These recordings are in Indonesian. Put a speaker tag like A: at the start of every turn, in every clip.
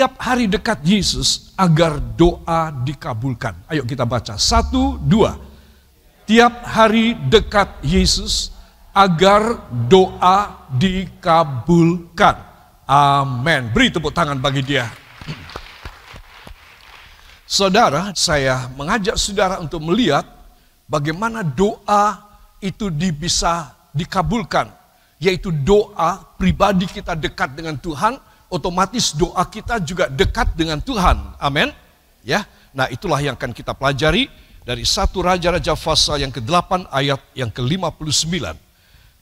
A: tiap hari dekat Yesus agar doa dikabulkan. Ayo kita baca. 1, 2. Tiap hari dekat Yesus agar doa dikabulkan. Amin. Beri tepuk tangan bagi dia. Saudara, saya mengajak saudara untuk melihat bagaimana doa itu bisa dikabulkan. Yaitu doa pribadi kita dekat dengan Tuhan, otomatis doa kita juga dekat dengan Tuhan. Amin. Ya. Nah, itulah yang akan kita pelajari dari 1 Raja-Raja pasal yang ke-8 ayat yang ke-59.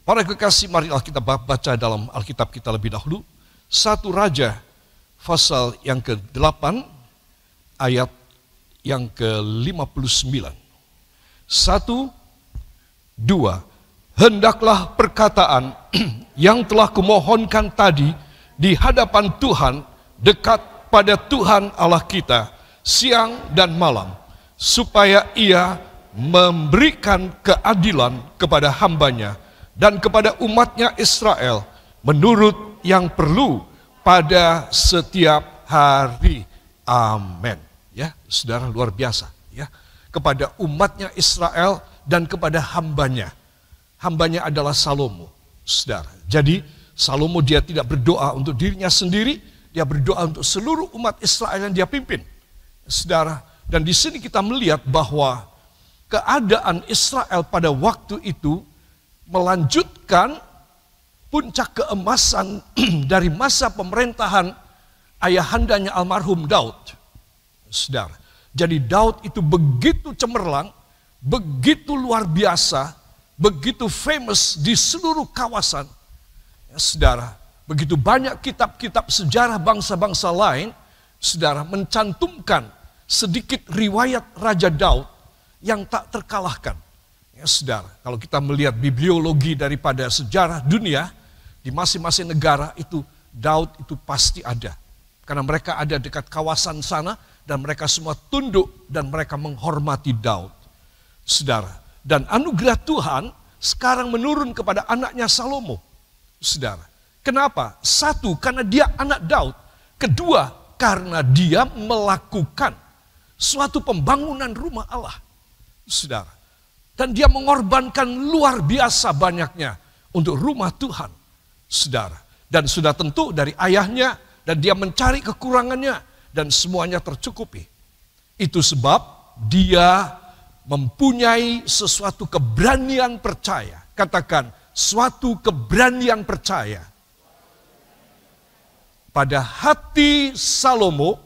A: Para kekasih, mari kita baca dalam Alkitab kita lebih dahulu. 1 Raja pasal yang ke-8 ayat yang ke-59. 1, 2. Hendaklah perkataan yang telah kumohonkan tadi di hadapan Tuhan, dekat pada Tuhan Allah kita, siang dan malam, supaya Ia memberikan keadilan kepada hambanya dan kepada umatnya Israel, menurut yang perlu pada setiap hari. Amin. Ya, saudara, luar biasa. Ya, kepada umatnya Israel dan kepada hambanya. Hambanya adalah Salomo, saudara. Jadi Salomo dia tidak berdoa untuk dirinya sendiri, dia berdoa untuk seluruh umat Israel yang dia pimpin. Saudara, dan di sini kita melihat bahwa keadaan Israel pada waktu itu melanjutkan puncak keemasan dari masa pemerintahan ayahandanya almarhum Daud. Saudara, jadi Daud itu begitu cemerlang, begitu luar biasa, begitu famous di seluruh kawasan. Saudara, begitu banyak kitab-kitab sejarah bangsa-bangsa lain, saudara, mencantumkan sedikit riwayat Raja Daud yang tak terkalahkan. Ya, saudara, kalau kita melihat bibliologi daripada sejarah dunia, di masing-masing negara itu, Daud itu pasti ada. Karena mereka ada dekat kawasan sana, dan mereka semua tunduk, dan mereka menghormati Daud. Saudara, dan anugerah Tuhan sekarang menurun kepada anaknya Salomo. Saudara, kenapa? 1, karena dia anak Daud. 2, karena dia melakukan suatu pembangunan rumah Allah. Saudara, dan dia mengorbankan luar biasa banyaknya untuk rumah Tuhan. Saudara, dan sudah tentu dari ayahnya, dan dia mencari kekurangannya, dan semuanya tercukupi. Itu sebab dia mempunyai sesuatu keberanian percaya. Katakan, suatu keberanian percaya pada hati Salomo,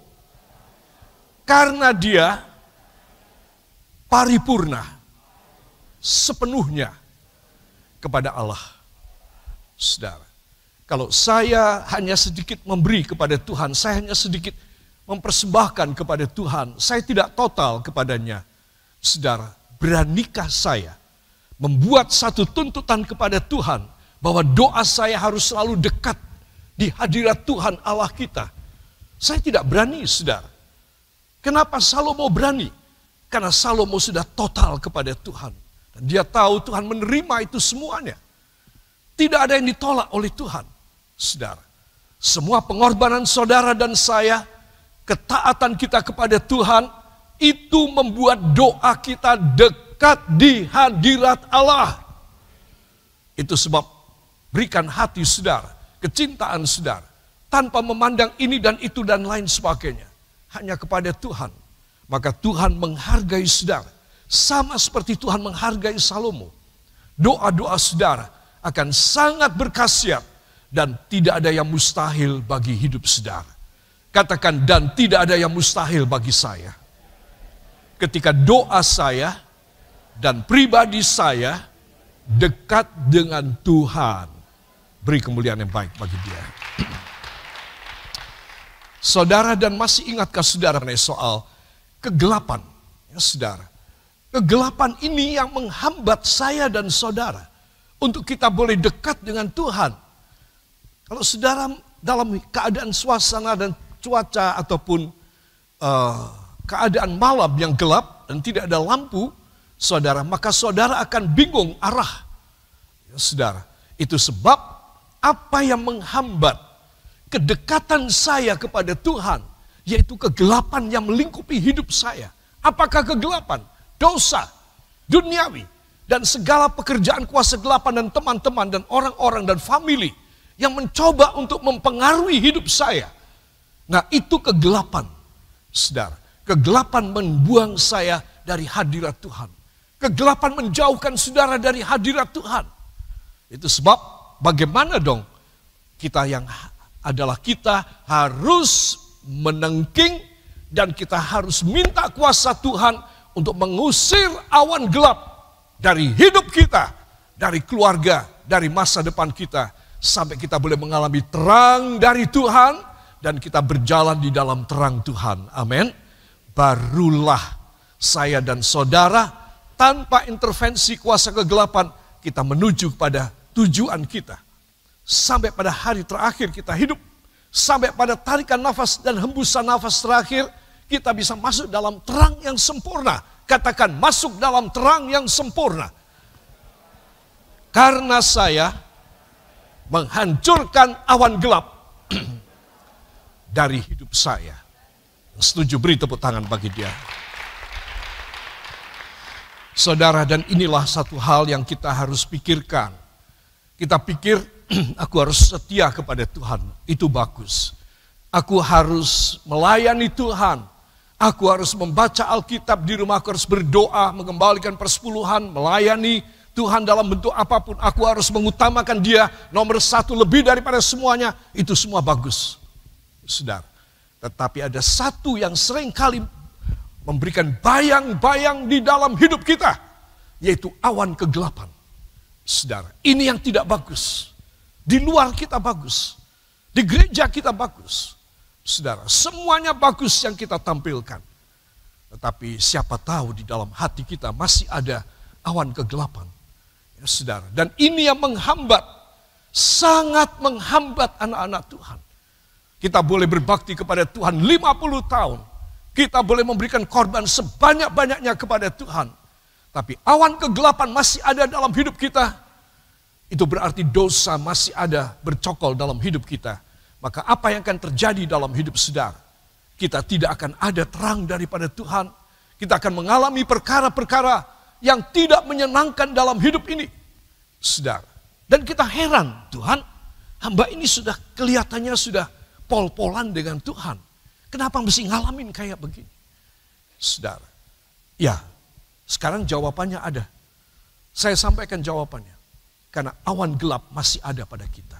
A: karena dia paripurna sepenuhnya kepada Allah. Saudara, kalau saya hanya sedikit memberi kepada Tuhan, saya hanya sedikit mempersembahkan kepada Tuhan, saya tidak total kepadanya. Saudara, beranikah saya membuat satu tuntutan kepada Tuhan bahwa doa saya harus selalu dekat di hadirat Tuhan Allah kita? Saya tidak berani, saudara. Kenapa Salomo berani? Karena Salomo sudah total kepada Tuhan. Dan dia tahu Tuhan menerima itu semuanya. Tidak ada yang ditolak oleh Tuhan, saudara. Semua pengorbanan saudara dan saya, ketaatan kita kepada Tuhan, itu membuat doa kita dekat di hadirat Allah. Itu sebab berikan hati saudara, kecintaan saudara, tanpa memandang ini dan itu dan lain sebagainya, hanya kepada Tuhan. Maka Tuhan menghargai saudara, sama seperti Tuhan menghargai Salomo. Doa-doa saudara akan sangat berkhasiat, dan tidak ada yang mustahil bagi hidup saudara. Katakan, dan tidak ada yang mustahil bagi saya. Ketika doa saya dan pribadi saya dekat dengan Tuhan, beri kemuliaan yang baik bagi dia. Saudara, dan masih ingatkah saudara mengenai soal kegelapan? Ya, saudara, kegelapan ini yang menghambat saya dan saudara untuk kita boleh dekat dengan Tuhan. Kalau saudara dalam keadaan suasana dan cuaca ataupun keadaan malam yang gelap dan tidak ada lampu, saudara, maka saudara akan bingung arah. Ya, saudara, itu sebab apa yang menghambat kedekatan saya kepada Tuhan, yaitu kegelapan yang melingkupi hidup saya. Apakah kegelapan? Dosa, duniawi, dan segala pekerjaan kuasa kegelapan dan teman-teman dan orang-orang dan family yang mencoba untuk mempengaruhi hidup saya. Nah, itu kegelapan, saudara. Kegelapan membuang saya dari hadirat Tuhan. Kegelapan menjauhkan saudara dari hadirat Tuhan. Itu sebab bagaimana dong kita harus menengking dan kita harus minta kuasa Tuhan untuk mengusir awan gelap dari hidup kita, dari keluarga, dari masa depan kita, sampai kita boleh mengalami terang dari Tuhan dan kita berjalan di dalam terang Tuhan. Amin. Barulah saya dan saudara tanpa intervensi kuasa kegelapan kita menuju kepada tujuan kita. Sampai pada hari terakhir kita hidup, sampai pada tarikan nafas dan hembusan nafas terakhir, kita bisa masuk dalam terang yang sempurna. Katakan, masuk dalam terang yang sempurna. Karena saya menghancurkan awan gelap dari hidup saya. Setuju, beri tepuk tangan bagi dia. Saudara, dan inilah satu hal yang kita harus pikirkan. Kita pikir, aku harus setia kepada Tuhan, itu bagus. Aku harus melayani Tuhan. Aku harus membaca Alkitab di rumah, aku harus berdoa, mengembalikan persepuluhan, melayani Tuhan dalam bentuk apapun. Aku harus mengutamakan Dia nomor satu lebih daripada semuanya. Itu semua bagus, saudara. Tetapi ada satu yang seringkali memberikan bayang-bayang di dalam hidup kita, yaitu awan kegelapan. Saudara, ini yang tidak bagus. Di luar kita bagus, di gereja kita bagus. Saudara, semuanya bagus yang kita tampilkan. Tetapi siapa tahu di dalam hati kita masih ada awan kegelapan. Ya, saudara, dan ini yang menghambat, sangat menghambat anak-anak Tuhan. Kita boleh berbakti kepada Tuhan 50 tahun. Kita boleh memberikan korban sebanyak-banyaknya kepada Tuhan. Tapi awan kegelapan masih ada dalam hidup kita. Itu berarti dosa masih ada bercokol dalam hidup kita. Maka apa yang akan terjadi dalam hidup saudara? Kita tidak akan ada terang daripada Tuhan. Kita akan mengalami perkara-perkara yang tidak menyenangkan dalam hidup ini, saudara. Dan kita heran, Tuhan, hamba ini sudah kelihatannya sudah pol-polan dengan Tuhan. Kenapa mesti ngalamin kayak begini? Saudara, ya, sekarang jawabannya ada. Saya sampaikan jawabannya. Karena awan gelap masih ada pada kita.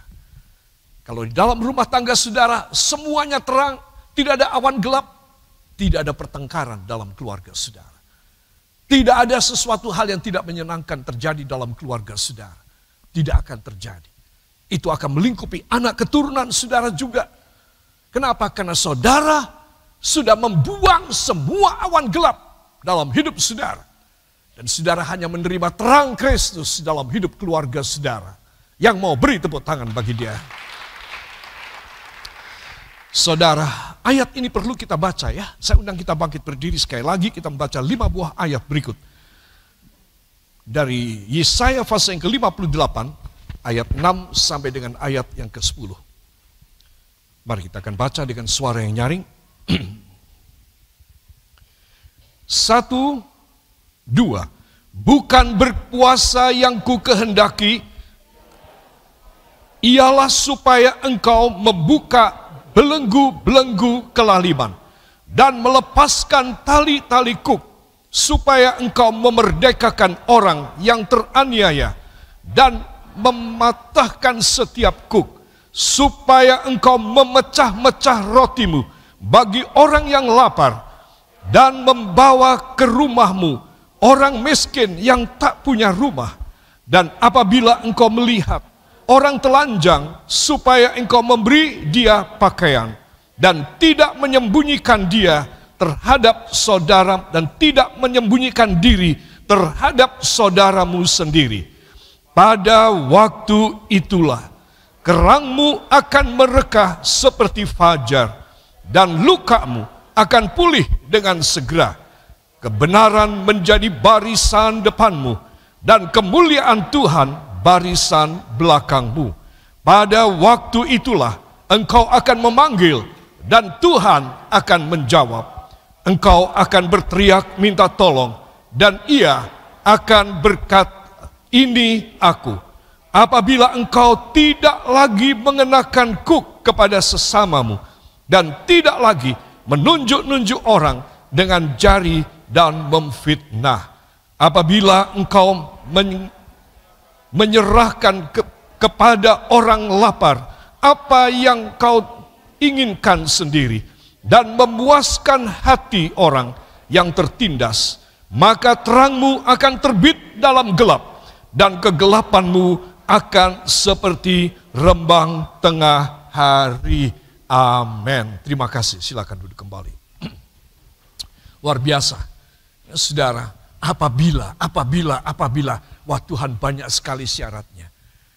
A: Kalau di dalam rumah tangga saudara semuanya terang, tidak ada awan gelap, tidak ada pertengkaran dalam keluarga saudara. Tidak ada sesuatu hal yang tidak menyenangkan terjadi dalam keluarga saudara. Tidak akan terjadi. Itu akan melingkupi anak keturunan saudara juga. Kenapa? Karena saudara sudah membuang semua awan gelap dalam hidup saudara. Dan saudara hanya menerima terang Kristus dalam hidup keluarga saudara. Yang mau beri tepuk tangan bagi dia. Saudara, ayat ini perlu kita baca ya. Saya undang kita bangkit berdiri sekali lagi. Kita membaca 5 buah ayat berikut. Dari Yesaya pasal yang ke-58, ayat 6 sampai dengan ayat yang ke-10. Mari kita akan baca dengan suara yang nyaring. 1, 2. Bukan berpuasa yang ku kehendaki, ialah supaya engkau membuka belenggu-belenggu kelaliman dan melepaskan tali-tali kuk, supaya engkau memerdekakan orang yang teraniaya dan mematahkan setiap kuk, supaya engkau memecah-mecah rotimu bagi orang yang lapar dan membawa ke rumahmu orang miskin yang tak punya rumah. Dan apabila engkau melihat orang telanjang, supaya engkau memberi dia pakaian dan tidak menyembunyikan dia terhadap saudara dan tidak menyembunyikan diri terhadap saudaramu sendiri. Pada waktu itulah kerangmu akan merekah seperti fajar dan lukamu akan pulih dengan segera. Kebenaran menjadi barisan depanmu dan kemuliaan Tuhan barisan belakangmu. Pada waktu itulah engkau akan memanggil dan Tuhan akan menjawab. Engkau akan berteriak minta tolong dan Ia akan berkata, ini aku. Apabila engkau tidak lagi mengenakan kuk kepada sesamamu dan tidak lagi menunjuk-nunjuk orang dengan jari dan memfitnah. Apabila engkau menyerahkan kepada orang lapar apa yang kau inginkan sendiri dan memuaskan hati orang yang tertindas, maka terangmu akan terbit dalam gelap dan kegelapanmu akan seperti rembang tengah hari. Amin. Terima kasih. Silakan duduk kembali. Luar biasa. Ya, saudara, apabila. Wah, Tuhan banyak sekali syaratnya.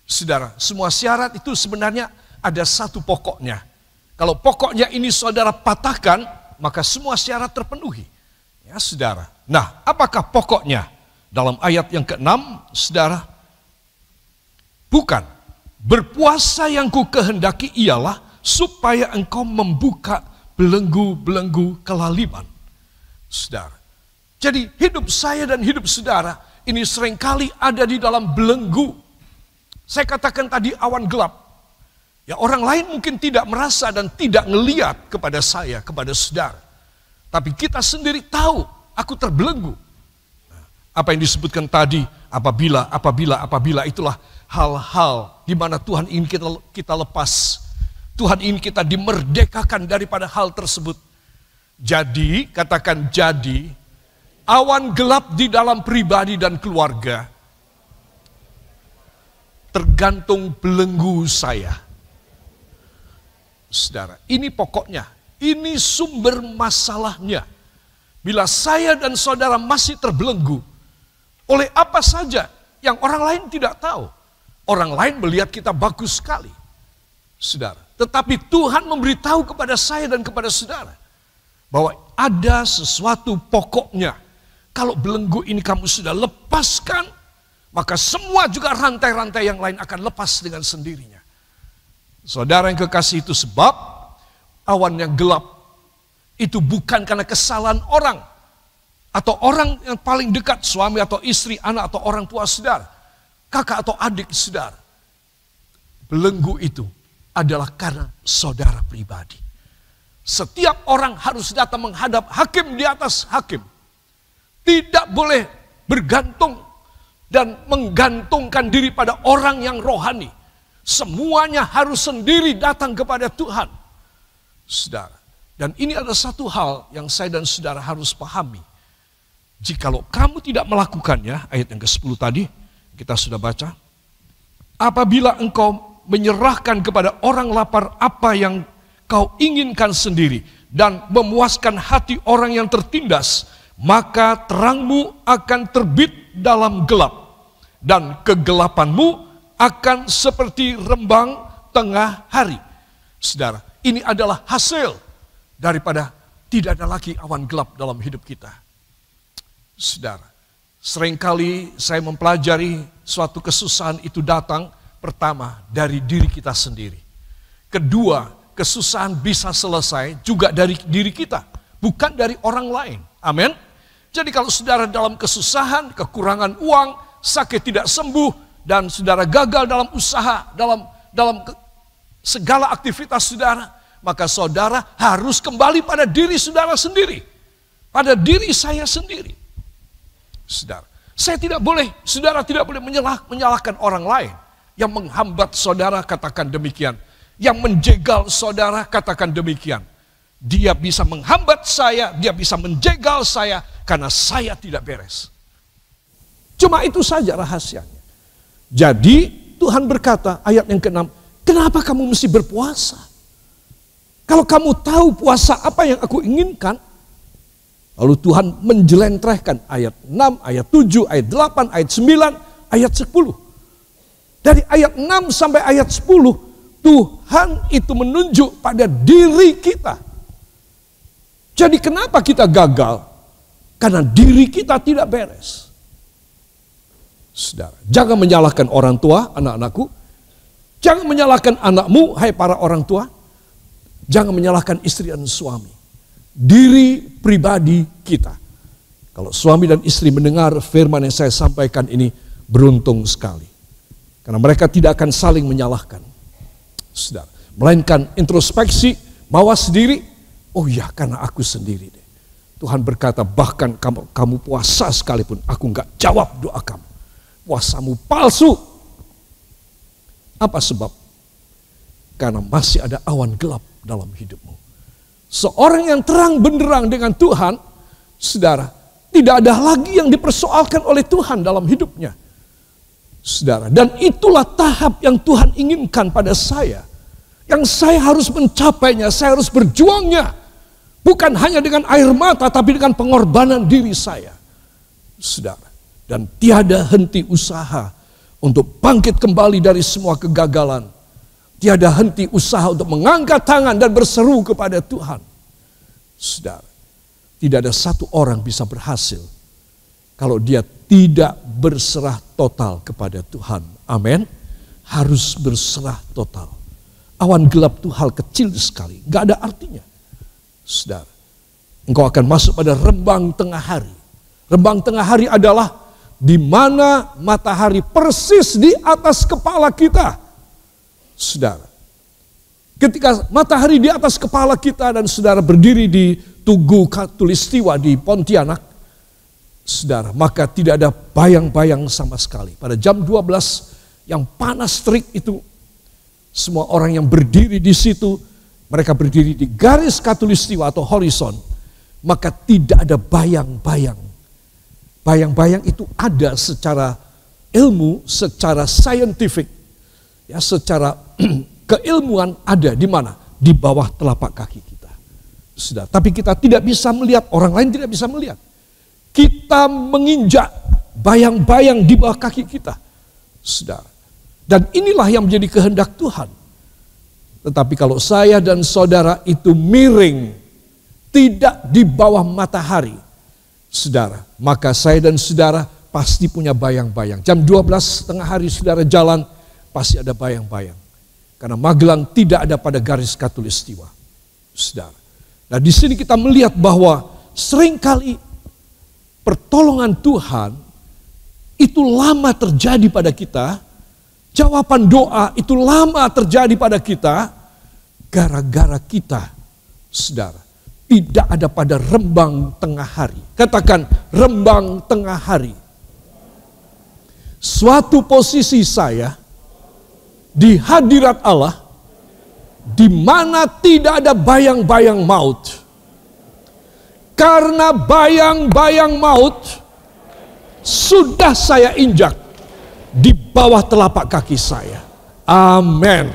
A: Saudara, semua syarat itu sebenarnya ada satu pokoknya. Kalau pokoknya ini saudara patahkan, maka semua syarat terpenuhi. Ya, saudara. Nah, apakah pokoknya? Dalam ayat yang ke-6, saudara, bukan, berpuasa yang ku kehendaki ialah supaya engkau membuka belenggu-belenggu kelaliman. Saudara, jadi hidup saya dan hidup saudara ini seringkali ada di dalam belenggu. Saya katakan tadi awan gelap. Ya, orang lain mungkin tidak merasa dan tidak ngelihat kepada saya, kepada saudara. Tapi kita sendiri tahu, aku terbelenggu. Apa yang disebutkan tadi, apabila itulah hal-hal di mana Tuhan ingin kita lepas. Tuhan ingin kita dimerdekakan daripada hal tersebut. Jadi, katakan jadi, awan gelap di dalam pribadi dan keluarga tergantung belenggu saya. Saudara, ini pokoknya, ini sumber masalahnya. Bila saya dan saudara masih terbelenggu oleh apa saja yang orang lain tidak tahu. Orang lain melihat kita bagus sekali, saudara. Tetapi Tuhan memberitahu kepada saya dan kepada saudara bahwa ada sesuatu pokoknya. Kalau belenggu ini kamu sudah lepaskan, maka semua juga rantai-rantai yang lain akan lepas dengan sendirinya. Saudara yang kekasih, itu sebab awan yang gelap itu bukan karena kesalahan orang atau orang yang paling dekat, suami atau istri, anak atau orang tua saudara, kakak atau adik saudara. Belenggu itu adalah karena saudara pribadi. Setiap orang harus datang menghadap hakim di atas hakim. Tidak boleh bergantung dan menggantungkan diri pada orang yang rohani. Semuanya harus sendiri datang kepada Tuhan, saudara. Dan ini adalah satu hal yang saya dan saudara harus pahami. Jikalau kamu tidak melakukannya, ayat yang ke-10 tadi, kita sudah baca. Apabila engkau menyerahkan kepada orang lapar apa yang kau inginkan sendiri dan memuaskan hati orang yang tertindas, maka terangmu akan terbit dalam gelap dan kegelapanmu akan seperti rembang tengah hari. Saudara, ini adalah hasil daripada tidak ada lagi awan gelap dalam hidup kita. Saudara, seringkali saya mempelajari suatu kesusahan itu datang pertama dari diri kita sendiri. Kedua, kesusahan bisa selesai juga dari diri kita, bukan dari orang lain. Amin. Jadi kalau saudara dalam kesusahan, kekurangan uang, sakit tidak sembuh, dan saudara gagal dalam usaha, dalam segala aktivitas saudara, maka saudara harus kembali pada diri saudara sendiri, pada diri saya sendiri. Saudara, saudara tidak boleh menyalahkan orang lain. Yang menghambat saudara, katakan demikian. Yang menjegal saudara, katakan demikian. Dia bisa menghambat saya, dia bisa menjegal saya, karena saya tidak beres. Cuma itu saja rahasianya. Jadi Tuhan berkata, ayat yang ke-6, kenapa kamu mesti berpuasa? Kalau kamu tahu puasa apa yang aku inginkan. Lalu Tuhan menjelentrehkan ayat 6, ayat 7, ayat 8, ayat 9, ayat 10. Dari ayat 6 sampai ayat 10, Tuhan itu menunjuk pada diri kita. Jadi kenapa kita gagal? Karena diri kita tidak beres. Saudara, jangan menyalahkan orang tua, anak-anakku. Jangan menyalahkan anakmu, hai para orang tua. Jangan menyalahkan istri dan suami. Diri pribadi kita. Kalau suami dan istri mendengar firman yang saya sampaikan ini, beruntung sekali. Karena mereka tidak akan saling menyalahkan. Saudara, melainkan introspeksi, mawas diri. Oh ya, karena aku sendiri deh. Tuhan berkata, bahkan kamu puasa sekalipun, aku enggak jawab doa kamu. Puasamu palsu. Apa sebab? Karena masih ada awan gelap dalam hidupmu. Seorang yang terang benderang dengan Tuhan, saudara, tidak ada lagi yang dipersoalkan oleh Tuhan dalam hidupnya. Saudara, dan itulah tahap yang Tuhan inginkan pada saya. Yang saya harus mencapainya, saya harus berjuangnya. Bukan hanya dengan air mata, tapi dengan pengorbanan diri saya. Saudara, dan tiada henti usaha untuk bangkit kembali dari semua kegagalan. Tiada henti usaha untuk mengangkat tangan dan berseru kepada Tuhan. Saudara, tidak ada satu orang bisa berhasil kalau dia tidak berserah total kepada Tuhan. Amin. Harus berserah total. Awan gelap itu hal kecil sekali, gak ada artinya. Saudara, engkau akan masuk pada rembang tengah hari. Rembang tengah hari adalah di mana matahari persis di atas kepala kita. Saudara, ketika matahari di atas kepala kita dan saudara berdiri di Tugu Katulistiwa di Pontianak, saudara, maka tidak ada bayang-bayang sama sekali. Pada jam 12 yang panas terik itu, semua orang yang berdiri di situ, mereka berdiri di garis Katulistiwa atau horizon, maka tidak ada bayang-bayang. Bayang-bayang itu ada secara ilmu, secara scientific, ya, secara keilmuan ada di mana? Di bawah telapak kaki kita. Sudah, tapi kita tidak bisa melihat, orang lain tidak bisa melihat. Kita menginjak bayang-bayang di bawah kaki kita. Saudara. Dan inilah yang menjadi kehendak Tuhan. Tetapi kalau saya dan saudara itu miring, tidak di bawah matahari, saudara, maka saya dan saudara pasti punya bayang-bayang. Jam 12 tengah hari saudara jalan, pasti ada bayang-bayang. Karena Magelang tidak ada pada garis Katulistiwa. Saudara. Nah, di sini kita melihat bahwa seringkali pertolongan Tuhan itu lama terjadi pada kita. Jawaban doa itu lama terjadi pada kita. Gara-gara kita, saudara, tidak ada pada rembang tengah hari. Katakan rembang tengah hari. Suatu posisi saya di hadirat Allah, di mana tidak ada bayang-bayang maut. Karena bayang-bayang maut sudah saya injak di bawah telapak kaki saya. Amin.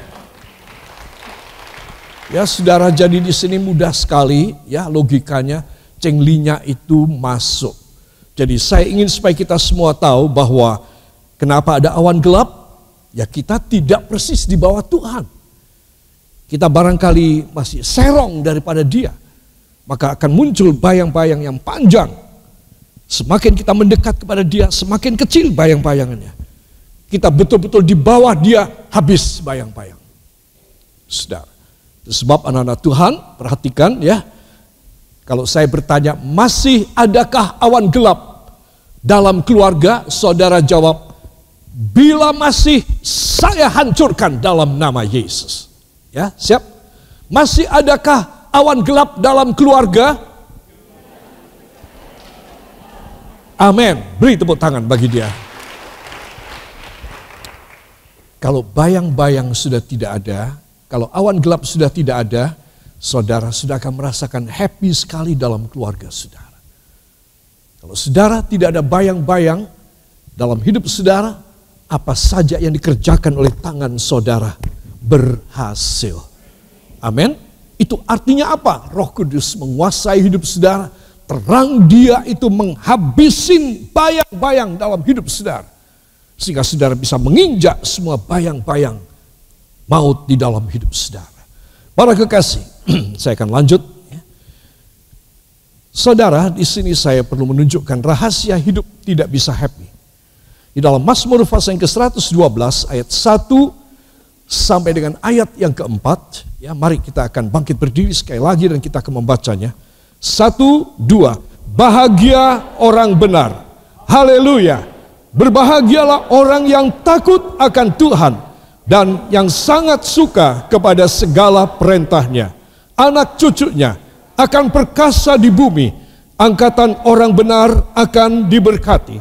A: Ya saudara, jadi di sini mudah sekali ya logikanya, cenglinya itu masuk. Jadi saya ingin supaya kita semua tahu bahwa kenapa ada awan gelap? Ya kita tidak persis di bawah Tuhan. Kita barangkali masih serong daripada Dia. Maka akan muncul bayang-bayang yang panjang. Semakin kita mendekat kepada Dia, semakin kecil bayang-bayangannya. Kita betul-betul di bawah Dia, habis bayang-bayang. Saudara, itu sebab anak-anak Tuhan, perhatikan ya. Kalau saya bertanya, masih adakah awan gelap dalam keluarga? Saudara jawab, bila masih, saya hancurkan dalam nama Yesus. Ya, siap? Masih adakah awan gelap dalam keluarga? Amin. Beri tepuk tangan bagi dia. Kalau bayang-bayang sudah tidak ada, kalau awan gelap sudah tidak ada, saudara sudah akan merasakan happy sekali dalam keluarga saudara. Kalau saudara tidak ada bayang-bayang dalam hidup saudara, apa saja yang dikerjakan oleh tangan saudara berhasil. Amin. Itu artinya apa? Roh Kudus menguasai hidup saudara. Terang Dia itu menghabisin bayang-bayang dalam hidup saudara. Sehingga saudara bisa menginjak semua bayang-bayang maut di dalam hidup saudara. Para kekasih, saya akan lanjut. Saudara, di sini saya perlu menunjukkan rahasia hidup tidak bisa happy. Di dalam Mazmur pasal yang ke-112 ayat 1 sampai dengan ayat yang keempat. Ya, mari kita akan bangkit berdiri sekali lagi dan kita akan membacanya. 1, 2. Bahagia orang benar. Haleluya. Berbahagialah orang yang takut akan Tuhan dan yang sangat suka kepada segala perintahnya. Anak cucunya akan perkasa di bumi. Angkatan orang benar akan diberkati.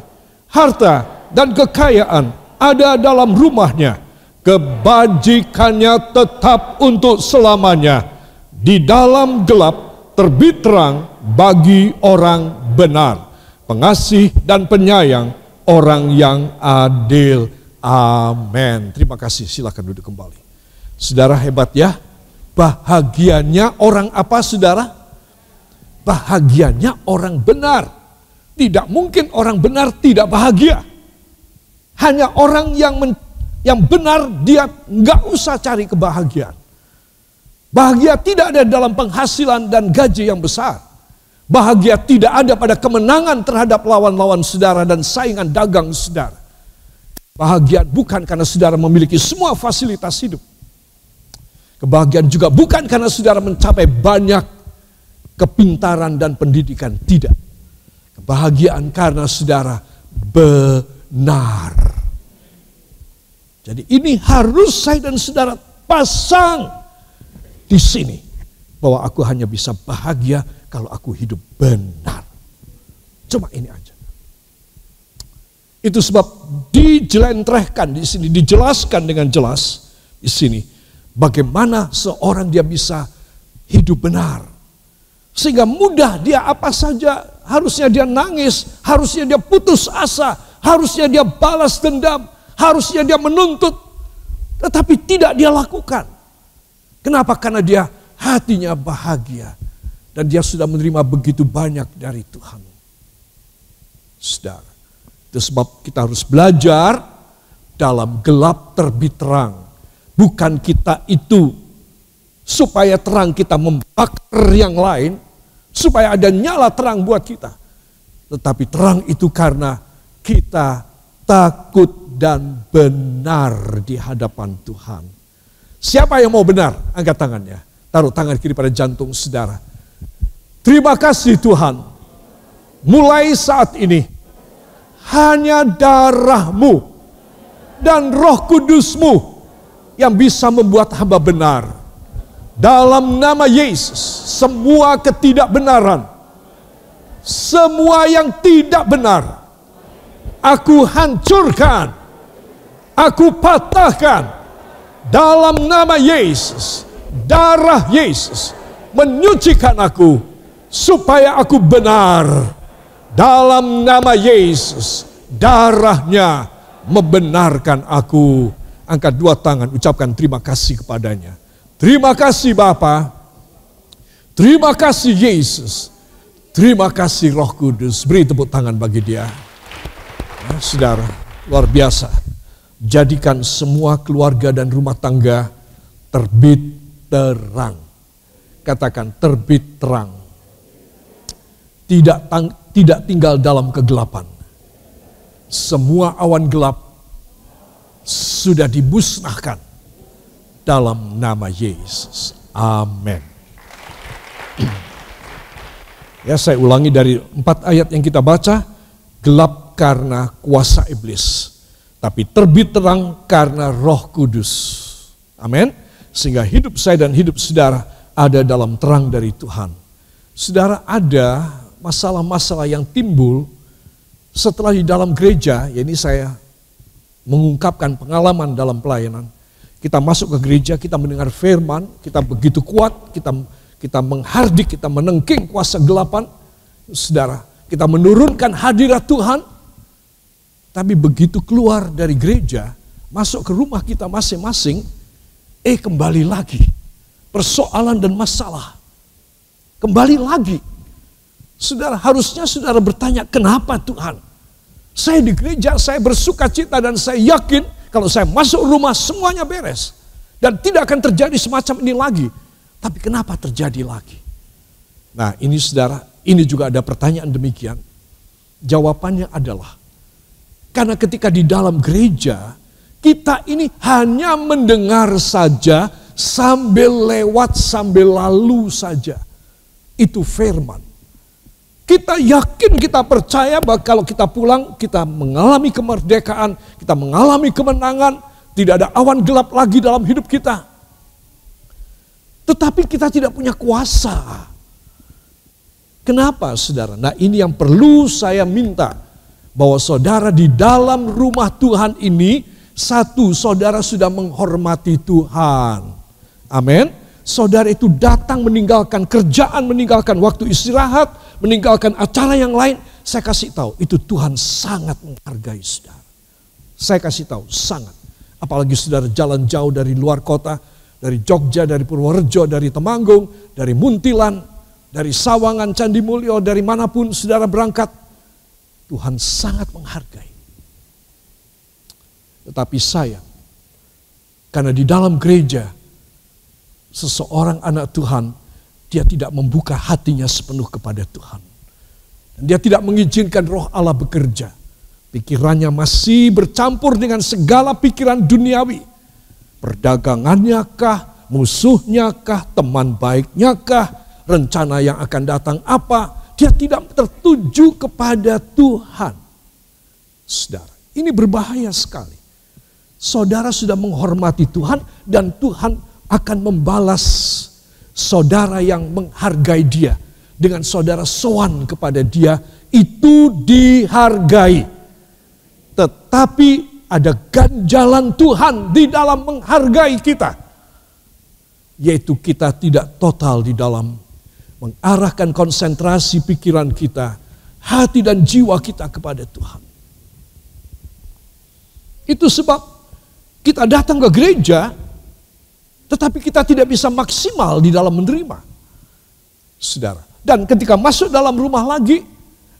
A: Harta dan kekayaan ada dalam rumahnya. Kebajikannya tetap untuk selamanya. Di dalam gelap terbit terang bagi orang benar. Pengasih dan penyayang orang yang adil. Amin. Terima kasih. Silakan duduk kembali. Saudara, hebat ya. Bahagianya orang apa, saudara? Bahagianya orang benar. Tidak mungkin orang benar tidak bahagia. Hanya orang yang benar, dia nggak usah cari kebahagiaan. Bahagia tidak ada dalam penghasilan dan gaji yang besar. Bahagia tidak ada pada kemenangan terhadap lawan-lawan saudara dan saingan dagang saudara. Bahagia bukan karena saudara memiliki semua fasilitas hidup. Kebahagiaan juga bukan karena saudara mencapai banyak kepintaran dan pendidikan. Tidak. Kebahagiaan karena saudara benar. Jadi ini harus saya dan saudara pasang di sini. Bahwa aku hanya bisa bahagia kalau aku hidup benar. Cuma ini aja. Itu sebab dijelentrehkan di sini, dijelaskan dengan jelas di sini. Bagaimana seorang dia bisa hidup benar. Sehingga mudah dia apa saja, harusnya dia nangis, harusnya dia putus asa, harusnya dia balas dendam, harusnya dia menuntut. Tetapi tidak dia lakukan. Kenapa? Karena dia hatinya bahagia. Dan dia sudah menerima begitu banyak dari Tuhan. Saudara, itu sebab kita harus belajar dalam gelap terbit terang. Bukan kita itu supaya terang kita membakar yang lain, supaya ada nyala terang buat kita. Tetapi terang itu karena kita takut dan benar di hadapan Tuhan. Siapa yang mau benar? Angkat tangannya. Taruh tangan kiri pada jantung saudara. Terima kasih Tuhan. Mulai saat ini hanya darah-Mu dan Roh Kudus-Mu yang bisa membuat hamba benar. Dalam nama Yesus, semua ketidakbenaran, semua yang tidak benar, aku hancurkan, aku patahkan. Dalam nama Yesus, darah Yesus menyucikan aku, supaya aku benar. Dalam nama Yesus, darahnya membenarkan aku. Angkat dua tangan, ucapkan terima kasih kepadanya. Terima kasih Bapa. Terima kasih Yesus. Terima kasih Roh Kudus. Beri tepuk tangan bagi dia. Ya, saudara, luar biasa. Jadikan semua keluarga dan rumah tangga terbit terang. Katakan terbit terang. Tidak tinggal dalam kegelapan. Semua awan gelap sudah dimusnahkan dalam nama Yesus. Amin. Ya, saya ulangi dari 4 ayat yang kita baca. Gelap karena kuasa iblis, tapi terbit terang karena Roh Kudus. Amin. Sehingga hidup saya dan hidup saudara ada dalam terang dari Tuhan. Saudara, ada masalah-masalah yang timbul setelah di dalam gereja. Ya, ini saya mengungkapkan pengalaman dalam pelayanan. Kita masuk ke gereja, kita mendengar firman, kita begitu kuat, kita menghardik, kita menengking kuasa gelapan. Saudara, kita menurunkan hadirat Tuhan. Tapi begitu keluar dari gereja, masuk ke rumah kita masing-masing, kembali lagi. Persoalan dan masalah. Kembali lagi. Saudara, harusnya saudara bertanya, kenapa Tuhan? Saya di gereja, saya bersuka cita dan saya yakin kalau saya masuk rumah semuanya beres. Dan tidak akan terjadi semacam ini lagi. Tapi kenapa terjadi lagi? Nah, ini saudara, ini juga ada pertanyaan demikian. Jawabannya adalah, karena ketika di dalam gereja, Kita ini hanya mendengar saja, sambil lewat, sambil lalu saja. Itu firman. Kita yakin, kita percaya bahwa kalau kita pulang, kita mengalami kemerdekaan, kita mengalami kemenangan, tidak ada awan gelap lagi dalam hidup kita. Tetapi kita tidak punya kuasa. Kenapa, saudara? Nah, ini yang perlu saya minta. Bahwa saudara di dalam rumah Tuhan ini, satu, saudara sudah menghormati Tuhan. Amin. Saudara itu datang meninggalkan kerjaan, meninggalkan waktu istirahat, meninggalkan acara yang lain. Saya kasih tahu, itu Tuhan sangat menghargai saudara. Saya kasih tahu, sangat. Apalagi saudara jalan jauh dari luar kota, dari Jogja, dari Purworejo, dari Temanggung, dari Muntilan, dari Sawangan, Candi Mulyo, dari manapun saudara berangkat. Tuhan sangat menghargai. Tetapi sayang, karena di dalam gereja, seseorang anak Tuhan, dia tidak membuka hatinya sepenuh kepada Tuhan. Dan dia tidak mengizinkan Roh Allah bekerja. Pikirannya masih bercampur dengan segala pikiran duniawi. Perdagangannya kah, musuhnya kah, teman baiknya kah, rencana yang akan datang apa. Dia tidak tertuju kepada Tuhan. Saudara, ini berbahaya sekali. Saudara sudah menghormati Tuhan dan Tuhan akan membalas saudara yang menghargai dia. Dengan saudara sowan kepada dia, itu dihargai. Tetapi ada ganjalan Tuhan di dalam menghargai kita. Yaitu kita tidak total di dalam mengarahkan konsentrasi pikiran kita, hati dan jiwa kita kepada Tuhan. Itu sebab kita datang ke gereja, tetapi kita tidak bisa maksimal di dalam menerima. Saudara. Dan ketika masuk dalam rumah lagi,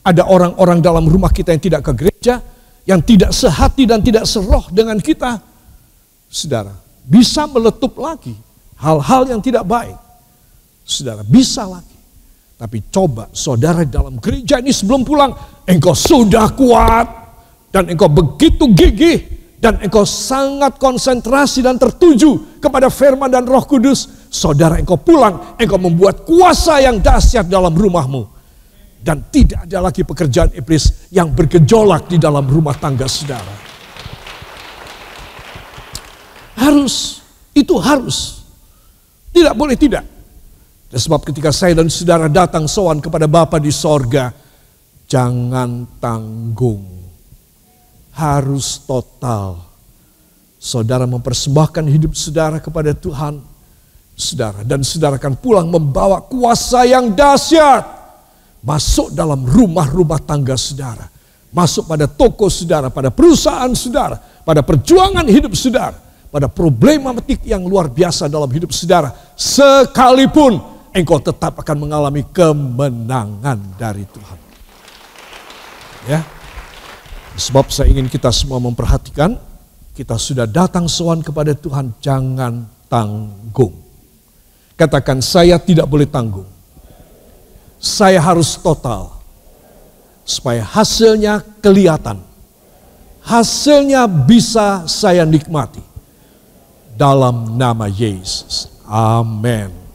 A: ada orang-orang dalam rumah kita yang tidak ke gereja, yang tidak sehati dan tidak seroh dengan kita. Saudara, bisa meletup lagi hal-hal yang tidak baik. Saudara, bisa lagi. Tapi coba saudara dalam gereja ini sebelum pulang, engkau sudah kuat, dan engkau begitu gigih, dan engkau sangat konsentrasi dan tertuju kepada firman dan Roh Kudus. Saudara, engkau pulang, engkau membuat kuasa yang dahsyat dalam rumahmu. Dan tidak ada lagi pekerjaan iblis yang bergejolak di dalam rumah tangga saudara. Harus, itu harus. Tidak boleh tidak. Dan sebab ketika saya dan saudara datang sowan kepada Bapa di sorga, jangan tanggung. Harus total. Saudara mempersembahkan hidup saudara kepada Tuhan. Saudara, dan saudara akan pulang membawa kuasa yang dahsyat. Masuk dalam rumah-rumah tangga saudara. Masuk pada toko saudara, pada perusahaan saudara, pada perjuangan hidup saudara, pada problematik yang luar biasa dalam hidup saudara. Sekalipun engkau tetap akan mengalami kemenangan dari Tuhan. Ya. Sebab saya ingin kita semua memperhatikan, kita sudah datang sowan kepada Tuhan, jangan tanggung. Katakan, saya tidak boleh tanggung. Saya harus total. Supaya hasilnya kelihatan. Hasilnya bisa saya nikmati. Dalam nama Yesus. Amin.